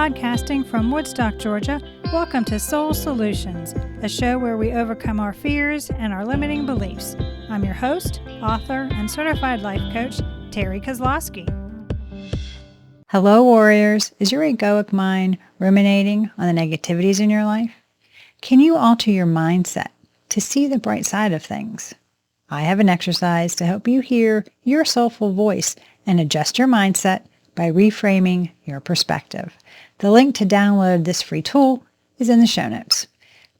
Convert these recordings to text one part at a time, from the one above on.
Podcasting from Woodstock, Georgia, welcome to Soul Solutions, a show where we overcome our fears and our limiting beliefs. I'm your host, author, and certified life coach, Terry Kozlowski. Hello, warriors. Is your egoic mind ruminating on the negativities in your life? Can you alter your mindset to see the bright side of things? I have an exercise to help you hear your soulful voice and adjust your mindset by reframing your perspective. The link to download this free tool is in the show notes.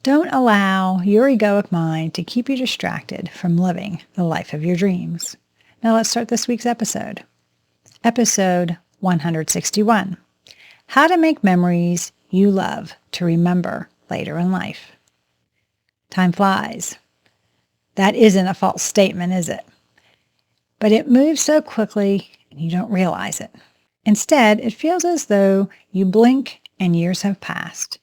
Don't allow your egoic mind to keep you distracted from living the life of your dreams. Now let's start this week's episode. Episode 161. How to make memories you love to remember later in life. Time flies. That isn't a false statement, is it? But it moves so quickly and you don't realize it. Instead, it feels as though you blink and years have passed.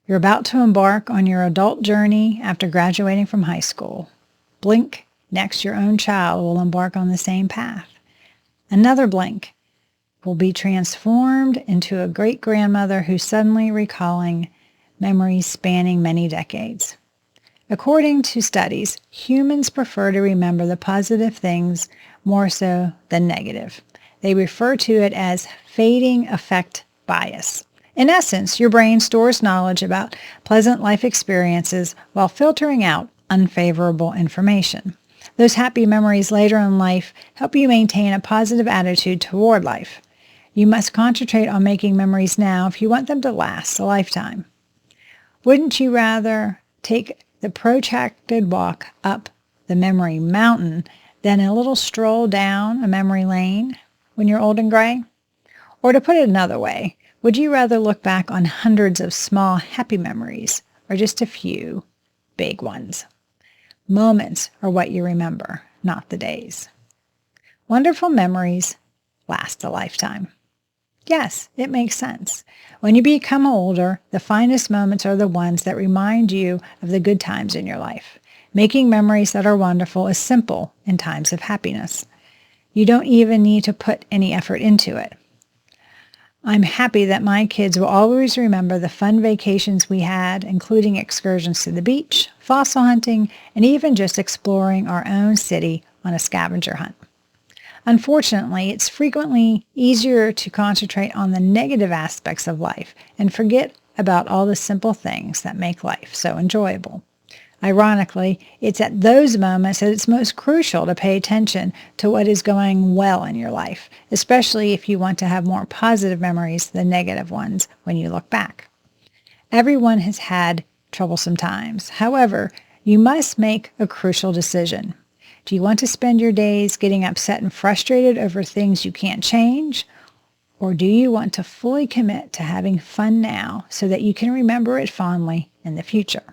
You're about to embark on your adult journey after graduating from high school. Blink, next your own child will embark on the same path. Another blink will be transformed into a great-grandmother who's suddenly recalling memories spanning many decades. According to studies, humans prefer to remember the positive things more so than negative. They refer to it as fading effect bias. In essence, your brain stores knowledge about pleasant life experiences while filtering out unfavorable information. Those happy memories later in life help you maintain a positive attitude toward life. You must concentrate on making memories now if you want them to last a lifetime. Wouldn't you rather take the protracted walk up the memory mountain than a little stroll down a memory lane when you're old and gray? Or to put it another way, would you rather look back on hundreds of small happy memories or just a few big ones? Moments are what you remember, not the days. Wonderful memories last a lifetime. Yes, it makes sense. When you become older, the finest moments are the ones that remind you of the good times in your life. Making memories that are wonderful is simple in times of happiness. You don't even need to put any effort into it. I'm happy that my kids will always remember the fun vacations we had, including excursions to the beach, fossil hunting, and even just exploring our own city on a scavenger hunt. Unfortunately, it's frequently easier to concentrate on the negative aspects of life and forget about all the simple things that make life so enjoyable. Ironically, it's at those moments that it's most crucial to pay attention to what is going well in your life, especially if you want to have more positive memories than negative ones when you look back. Everyone has had troublesome times. However, you must make a crucial decision. Do you want to spend your days getting upset and frustrated over things you can't change? Or do you want to fully commit to having fun now so that you can remember it fondly in the future?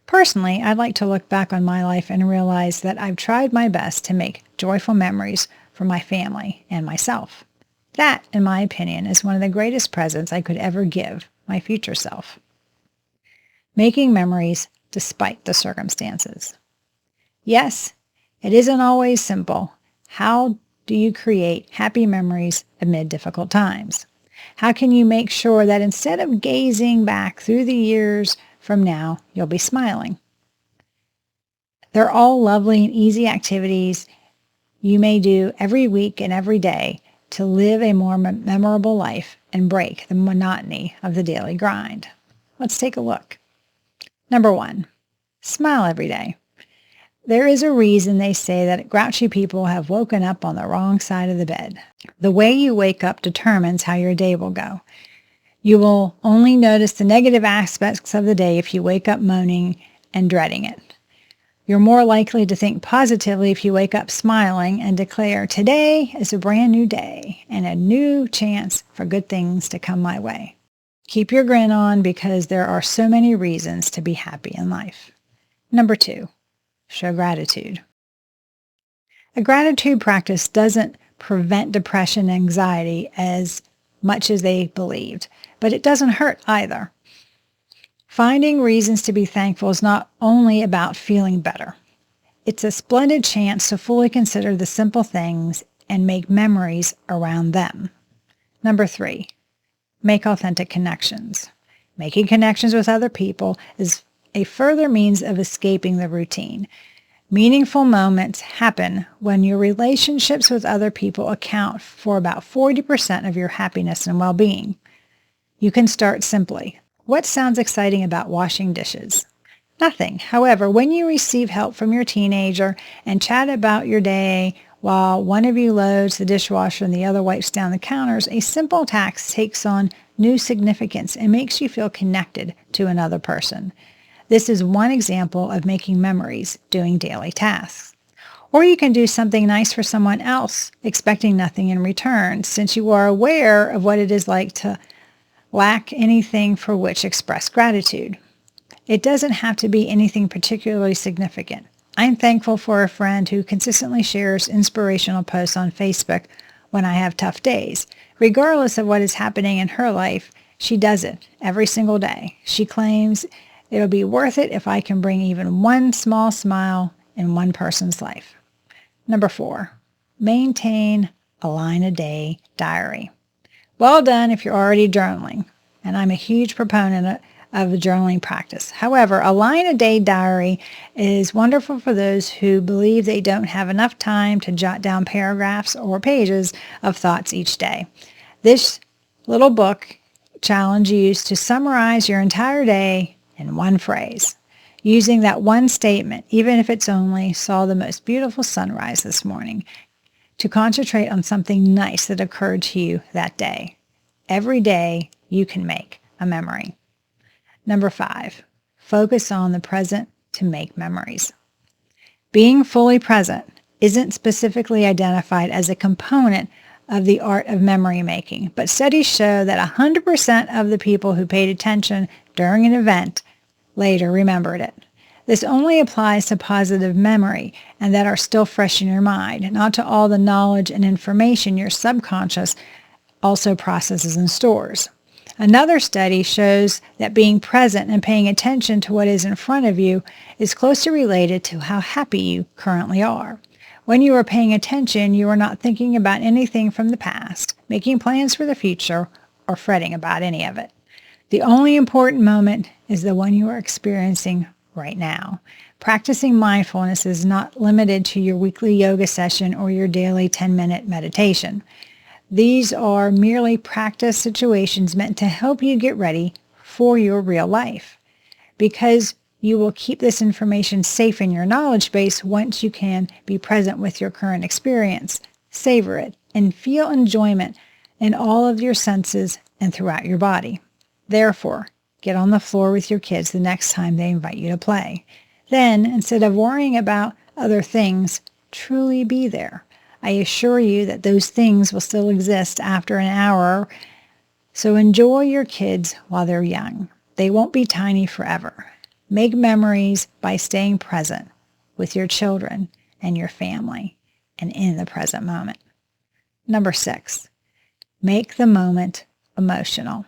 Personally, I'd like to look back on my life and realize that I've tried my best to make joyful memories for my family and myself. That, in my opinion, is one of the greatest presents I could ever give my future self. Making memories despite the circumstances. Yes, it isn't always simple. How do you create happy memories amid difficult times? How can you make sure that instead of gazing back through the years from now, you'll be smiling? They're all lovely and easy activities you may do every week and every day to live a more memorable life and break the monotony of the daily grind. Let's take a look. Number 1, smile every day. There is a reason they say that grouchy people have woken up on the wrong side of the bed. The way you wake up determines how your day will go. You will only notice the negative aspects of the day if you wake up moaning and dreading it. You're more likely to think positively if you wake up smiling and declare, "Today is a brand new day and a new chance for good things to come my way." Keep your grin on because there are so many reasons to be happy in life. Number 2, show gratitude. A gratitude practice doesn't prevent depression and anxiety as much as they believed, but it doesn't hurt either. Finding reasons to be thankful is not only about feeling better. It's a splendid chance to fully consider the simple things and make memories around them. Number 3, make authentic connections. Making connections with other people is a further means of escaping the routine. Meaningful moments happen when your relationships with other people account for about 40% of your happiness and well-being. You can start simply. What sounds exciting about washing dishes? Nothing. However, when you receive help from your teenager and chat about your day while one of you loads the dishwasher and the other wipes down the counters, a simple task takes on new significance and makes you feel connected to another person. This is one example of making memories doing daily tasks. Or you can do something nice for someone else, expecting nothing in return, since you are aware of what it is like to lack anything for which express gratitude. It doesn't have to be anything particularly significant. I'm thankful for a friend who consistently shares inspirational posts on Facebook when I have tough days. Regardless of what is happening in her life, she does it every single day. She claims it'll be worth it if I can bring even one small smile in one person's life. Number 4, maintain a line-a-day diary. Well done if you're already journaling, and I'm a huge proponent of the journaling practice. However, a line-a-day diary is wonderful for those who believe they don't have enough time to jot down paragraphs or pages of thoughts each day. This little book challenges you to summarize your entire day in one phrase. Using that one statement, even if it's only saw the most beautiful sunrise this morning, to concentrate on something nice that occurred to you that day. Every day you can make a memory. Number 5, focus on the present to make memories. Being fully present isn't specifically identified as a component of the art of memory making, but studies show that 100% of the people who paid attention during an event later remembered it. This only applies to positive memory and that are still fresh in your mind, not to all the knowledge and information your subconscious also processes and stores. Another study shows that being present and paying attention to what is in front of you is closely related to how happy you currently are. When you are paying attention, you are not thinking about anything from the past, making plans for the future, or fretting about any of it. The only important moment is the one you are experiencing right now. Practicing mindfulness is not limited to your weekly yoga session or your daily 10-minute meditation. These are merely practice situations meant to help you get ready for your real life. Because you will keep this information safe in your knowledge base once you can be present with your current experience, savor it, and feel enjoyment in all of your senses and throughout your body. Therefore, get on the floor with your kids the next time they invite you to play. Then, instead of worrying about other things, truly be there. I assure you that those things will still exist after an hour, so enjoy your kids while they're young. They won't be tiny forever. Make memories by staying present with your children and your family and in the present moment. Number 6, make the moment emotional.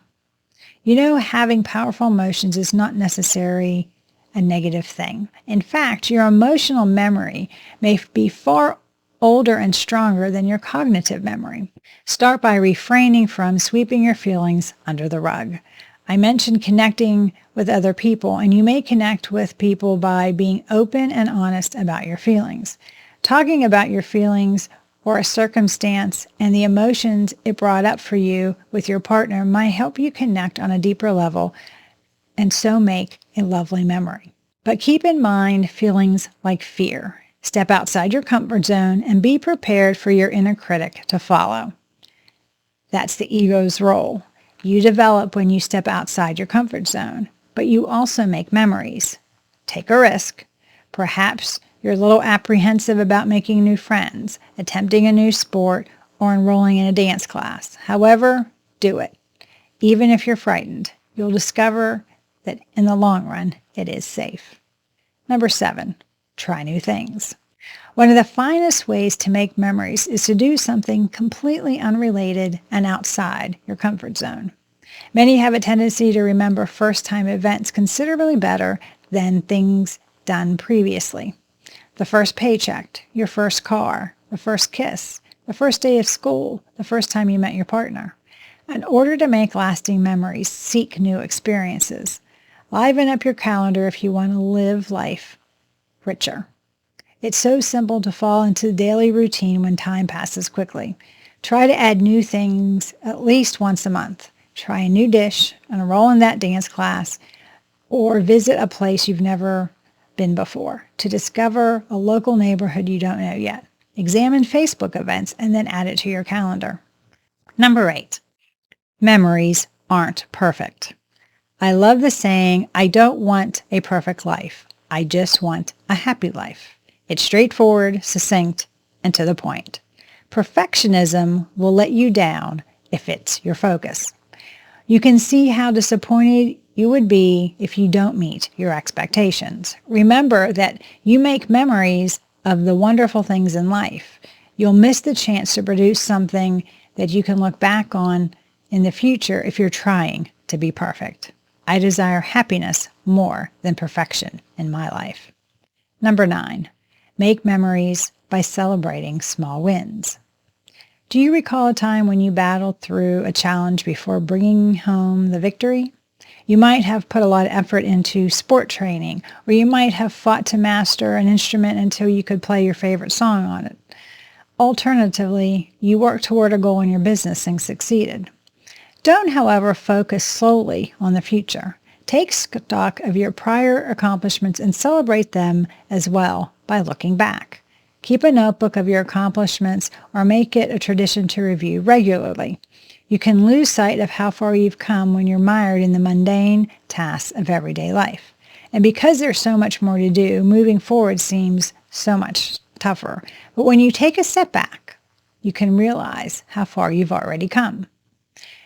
You know, having powerful emotions is not necessarily a negative thing. In fact, your emotional memory may be far older and stronger than your cognitive memory. Start by refraining from sweeping your feelings under the rug. I mentioned connecting with other people, and you may connect with people by being open and honest about your feelings. Talking about your feelings or a circumstance and the emotions it brought up for you with your partner might help you connect on a deeper level and so make a lovely memory. But keep in mind feelings like fear. Step outside your comfort zone and be prepared for your inner critic to follow. That's the ego's role. You develop when you step outside your comfort zone, but you also make memories. Take a risk. Perhaps you're a little apprehensive about making new friends, attempting a new sport, or enrolling in a dance class. However, do it. Even if you're frightened, you'll discover that in the long run, it is safe. Number 7, try new things. One of the finest ways to make memories is to do something completely unrelated and outside your comfort zone. Many have a tendency to remember first-time events considerably better than things done previously. The first paycheck, your first car, the first kiss, the first day of school, the first time you met your partner. In order to make lasting memories, seek new experiences. Liven up your calendar if you want to live life richer. It's so simple to fall into the daily routine when time passes quickly. Try to add new things at least once a month. Try a new dish, enroll in that dance class, or visit a place you've never been before to discover a local neighborhood you don't know yet. Examine Facebook events and then add it to your calendar. Number 8, memories aren't perfect. I love the saying, I don't want a perfect life. I just want a happy life. It's straightforward, succinct, and to the point. Perfectionism will let you down if it's your focus. You can see how disappointed you would be if you don't meet your expectations. Remember that you make memories of the wonderful things in life. You'll miss the chance to produce something that you can look back on in the future if you're trying to be perfect. I desire happiness more than perfection in my life. Number 9, make memories by celebrating small wins. Do you recall a time when you battled through a challenge before bringing home the victory? You might have put a lot of effort into sport training, or you might have fought to master an instrument until you could play your favorite song on it. Alternatively, you worked toward a goal in your business and succeeded. Don't, however, focus solely on the future. Take stock of your prior accomplishments and celebrate them as well by looking back. Keep a notebook of your accomplishments or make it a tradition to review regularly. You can lose sight of how far you've come when you're mired in the mundane tasks of everyday life. And because there's so much more to do, moving forward seems so much tougher. But when you take a step back, you can realize how far you've already come.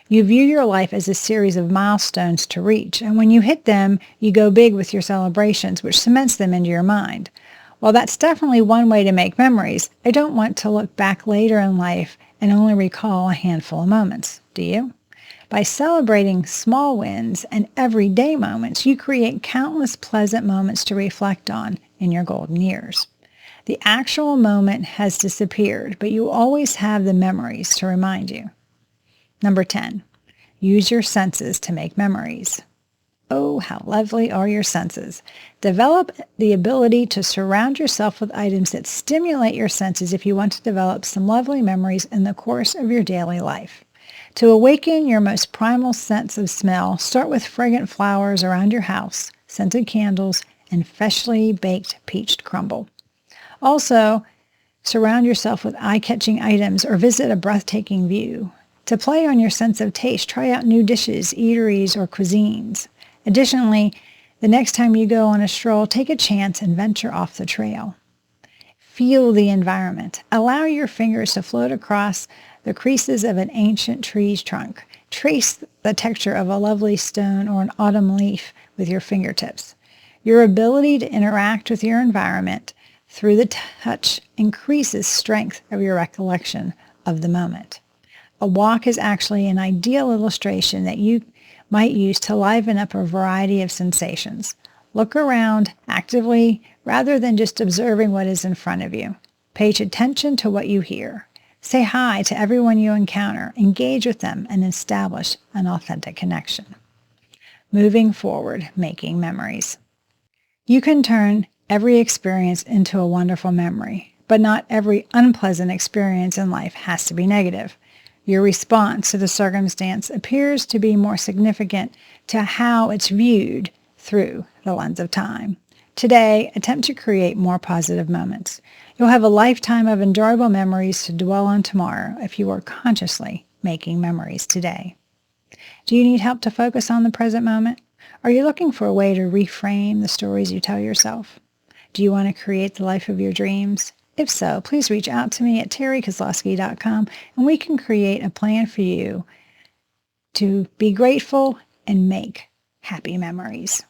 You view your life as a series of milestones to reach, and when you hit them, you go big with your celebrations, which cements them into your mind. While that's definitely one way to make memories, I don't want to look back later in life and only recall a handful of moments, do you? By celebrating small wins and everyday moments, you create countless pleasant moments to reflect on in your golden years. The actual moment has disappeared, but you always have the memories to remind you. Number 10, use your senses to make memories. Oh, how lovely are your senses. Develop the ability to surround yourself with items that stimulate your senses if you want to develop some lovely memories in the course of your daily life. To awaken your most primal sense of smell, start with fragrant flowers around your house, scented candles, and freshly baked peach crumble. Also, surround yourself with eye-catching items or visit a breathtaking view. To play on your sense of taste, try out new dishes, eateries, or cuisines. Additionally, the next time you go on a stroll, take a chance and venture off the trail. Feel the environment. Allow your fingers to float across the creases of an ancient tree's trunk. Trace the texture of a lovely stone or an autumn leaf with your fingertips. Your ability to interact with your environment through the touch increases strength of your recollection of the moment. A walk is actually an ideal illustration that you might use to liven up a variety of sensations. Look around actively rather than just observing what is in front of you. Pay attention to what you hear. Say hi to everyone you encounter. Engage with them and establish an authentic connection. Moving forward, making memories. You can turn every experience into a wonderful memory, but not every unpleasant experience in life has to be negative. Your response to the circumstance appears to be more significant to how it's viewed through the lens of time. Today, attempt to create more positive moments. You'll have a lifetime of enjoyable memories to dwell on tomorrow if you are consciously making memories today. Do you need help to focus on the present moment? Are you looking for a way to reframe the stories you tell yourself? Do you want to create the life of your dreams? If so, please reach out to me at terrykozlowski.com and we can create a plan for you to be grateful and make happy memories.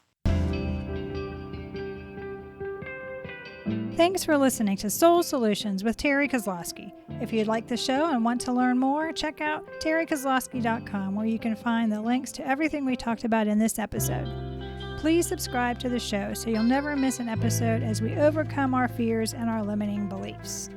Thanks for listening to Soul Solutions with Terry Kozlowski. If you'd like the show and want to learn more, check out terrykozlowski.com where you can find the links to everything we talked about in this episode. Please subscribe to the show so you'll never miss an episode as we overcome our fears and our limiting beliefs.